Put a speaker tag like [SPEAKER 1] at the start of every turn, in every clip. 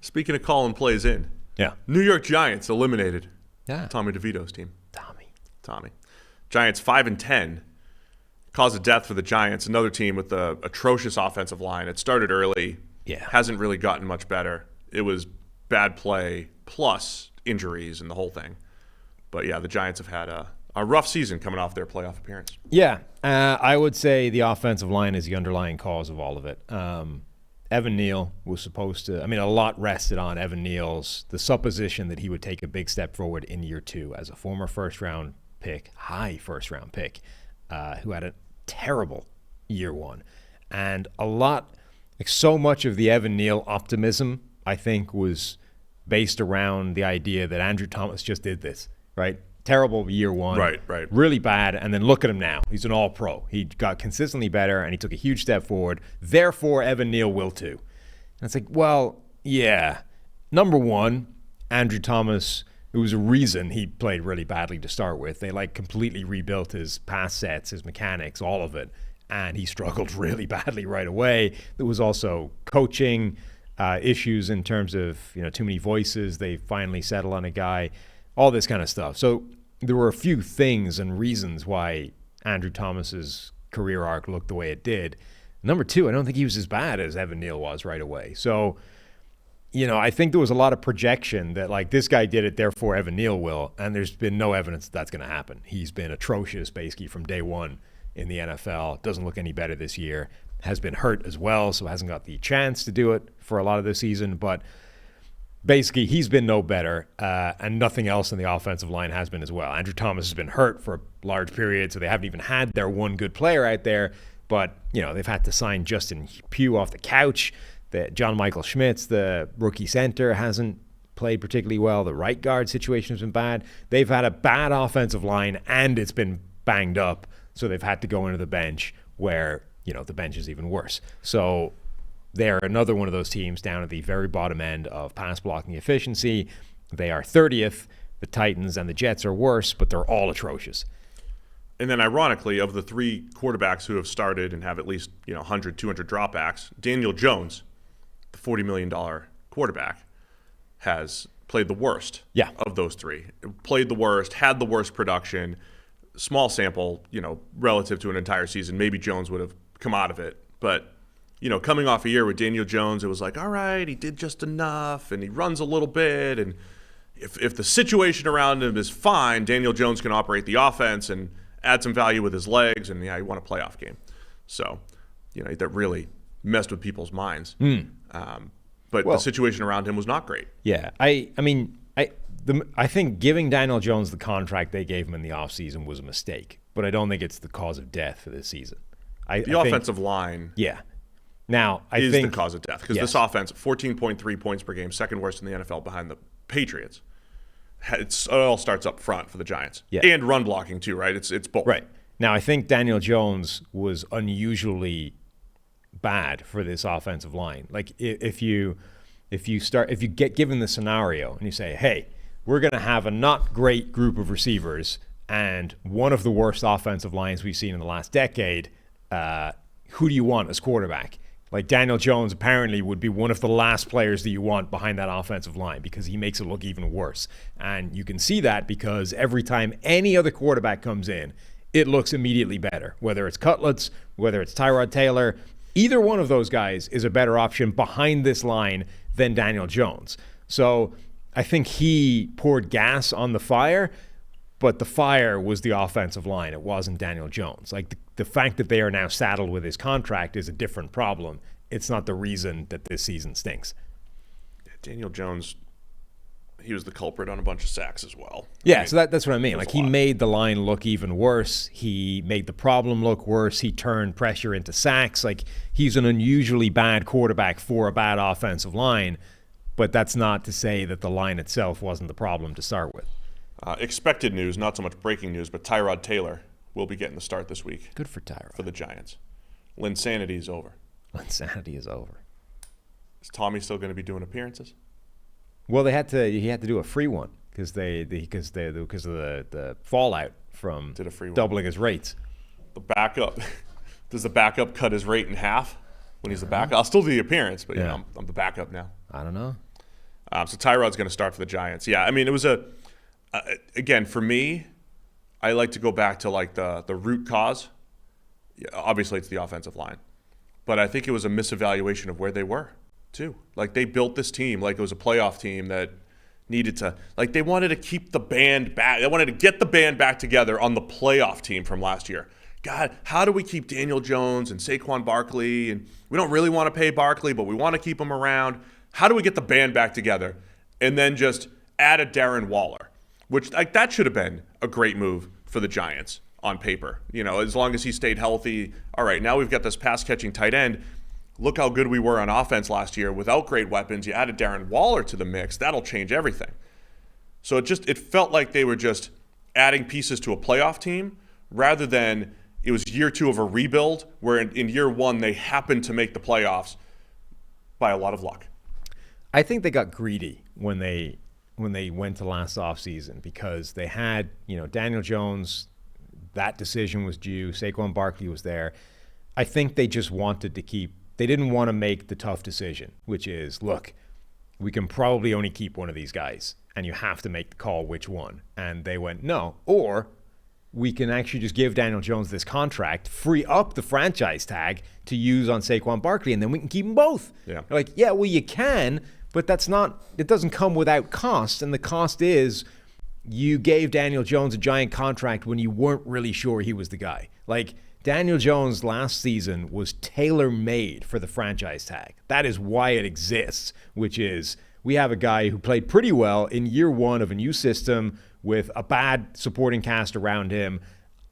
[SPEAKER 1] Speaking of calling plays in.
[SPEAKER 2] Yeah.
[SPEAKER 1] New York Giants eliminated
[SPEAKER 2] Yeah.
[SPEAKER 1] Tommy DeVito's team.
[SPEAKER 2] Tommy.
[SPEAKER 1] Giants 5-10. Cause of death for the Giants. Another team with a atrocious offensive line. It started early.
[SPEAKER 2] Yeah.
[SPEAKER 1] Hasn't really gotten much better. It was bad play plus injuries and the whole thing. But yeah, the Giants have had a rough season coming off their playoff appearance.
[SPEAKER 2] Yeah. I would say the offensive line is the underlying cause of all of it. Evan Neal was supposed to, a lot rested on Evan Neal's, the supposition that he would take a big step forward in year 2 as a former high first round pick, who had a terrible year 1. And so much of the Evan Neal optimism, I think, was based around the idea that Andrew Thomas just did this, right? Terrible year 1.
[SPEAKER 1] Right.
[SPEAKER 2] Really bad. And then look at him now. He's an all-pro. He got consistently better, and he took a huge step forward. Therefore, Evan Neal will too. And it's like, well, yeah. Number one, Andrew Thomas, it was a reason he played really badly to start with. They completely rebuilt his pass sets, his mechanics, all of it. And he struggled really badly right away. There was also coaching issues in terms of, too many voices. They finally settled on a guy, all this kind of stuff. So there were a few things and reasons why Andrew Thomas's career arc looked the way it did. Number two, I don't think he was as bad as Evan Neal was right away. So, I think there was a lot of projection that this guy did it, therefore Evan Neal will. And there's been no evidence that that's going to happen. He's been atrocious basically from day one in the NFL. Doesn't look any better this year. Has been hurt as well, so hasn't got the chance to do it for a lot of the season. But basically, he's been no better, and nothing else in the offensive line has been as well. Andrew Thomas has been hurt for a large period, so they haven't even had their one good player out there. But, they've had to sign Justin Pugh off the couch. John Michael Schmitz, the rookie center, hasn't played particularly well. The right guard situation has been bad. They've had a bad offensive line, and it's been banged up, so they've had to go into the bench where, the bench is even worse. So they're another one of those teams down at the very bottom end of pass blocking efficiency. They are 30th. The Titans and the Jets are worse, but they're all atrocious.
[SPEAKER 1] And then ironically, of the 3 quarterbacks who have started and have at least 100, 200 dropbacks, Daniel Jones, the $40 million quarterback, has played the worst of those 3. Played the worst, had the worst production. Small sample, relative to an entire season. Maybe Jones would have come out of it. But, coming off a year with Daniel Jones, it was like, all right, he did just enough, and he runs a little bit. And if the situation around him is fine, Daniel Jones can operate the offense and add some value with his legs, and, he won a playoff game. So, that really messed with people's minds. But the situation around him was not great.
[SPEAKER 2] Yeah, I think giving Daniel Jones the contract they gave him in the offseason was a mistake, but I don't think it's the cause of death for this season.
[SPEAKER 1] The offensive line
[SPEAKER 2] now
[SPEAKER 1] is the cause of death because this offense, 14.3 points per game, second worst in the NFL behind the Patriots. It all starts up front for the Giants. And run blocking too, right? It's both.
[SPEAKER 2] Right. Now, I think Daniel Jones was unusually bad for this offensive line. If you get given the scenario and you say, hey, we're going to have a not great group of receivers and one of the worst offensive lines we've seen in the last decade, who do you want as quarterback? Daniel Jones apparently would be one of the last players that you want behind that offensive line because he makes it look even worse. And you can see that because every time any other quarterback comes in, it looks immediately better. Whether it's Cutlets, whether it's Tyrod Taylor, either one of those guys is a better option behind this line than Daniel Jones. So I think he poured gas on the fire, but the fire was the offensive line. It wasn't Daniel Jones. The fact that they are now saddled with his contract is a different problem. It's not the reason that this season stinks.
[SPEAKER 1] Daniel Jones, he was the culprit on a bunch of sacks as well.
[SPEAKER 2] Yeah, so that's what I mean. He made the line look even worse. He made the problem look worse. He turned pressure into sacks. He's an unusually bad quarterback for a bad offensive line, but that's not to say that the line itself wasn't the problem to start with.
[SPEAKER 1] Expected news, not so much breaking news, but Tyrod Taylor will be getting the start this week.
[SPEAKER 2] Good for Tyrod.
[SPEAKER 1] For the Giants. Linsanity is over.
[SPEAKER 2] Linsanity is over.
[SPEAKER 1] Is Tommy still going to be doing appearances?
[SPEAKER 2] Well, he had to do a free one because of the fallout from doubling his rates.
[SPEAKER 1] The backup, does the backup cut his rate in half when he's the backup? I'll still do the appearance, but I'm the backup now.
[SPEAKER 2] I don't know.
[SPEAKER 1] So Tyrod's going to start for the Giants. Yeah, I mean, it was again, for me, I like to go back to like the root cause. Yeah, obviously, it's the offensive line. But I think it was a misevaluation of where they were, too. Like, they built this team like it was a playoff team that needed to, like, they wanted to keep the band back. They wanted to get the band back together on the playoff team from last year. God, how do we keep Daniel Jones and Saquon Barkley? And we don't really want to pay Barkley, but we want to keep him around. How do we get the band back together? And then just add a Darren Waller, which, like, that should have been a great move for the Giants on paper. You know, as long as he stayed healthy. All right, now we've got this pass-catching tight end. Look how good we were on offense last year without great weapons. You added Darren Waller to the mix. That'll change everything. So it felt like they were just adding pieces to a playoff team rather than it was year 2 of a rebuild where in year 1 they happened to make the playoffs by a lot of luck.
[SPEAKER 2] I think they got greedy when they went to last offseason because they had, Daniel Jones, that decision was due. Saquon Barkley was there. I think they just wanted to they didn't want to make the tough decision, which is, look, we can probably only keep one of these guys, and you have to make the call which one. And they went, no. Or we can actually just give Daniel Jones this contract, free up the franchise tag to use on Saquon Barkley, and then we can keep them both.
[SPEAKER 1] Yeah.
[SPEAKER 2] They're like, yeah, well, you can, but it doesn't come without cost. And the cost is you gave Daniel Jones a giant contract when you weren't really sure he was the guy. Like, Daniel Jones last season was tailor-made for the franchise tag. That is why it exists, which is we have a guy who played pretty well in year 1 of a new system with a bad supporting cast around him.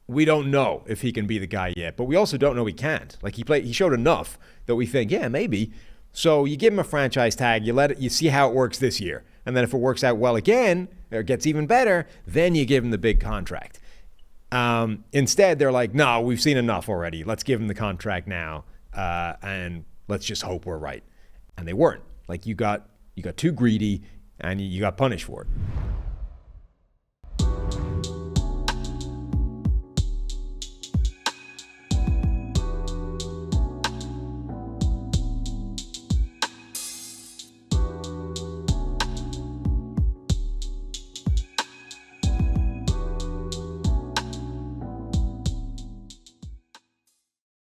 [SPEAKER 2] We don't know if he can be the guy yet, but we also don't know he can't. Like, he showed enough that we think, yeah, maybe. So you give him a franchise tag, you see how it works this year. And then if it works out well again, or gets even better, then you give him the big contract. Instead, they're like, no, we've seen enough already. Let's give him the contract now, and let's just hope we're right. And they weren't. Like, you got too greedy, and you got punished for it.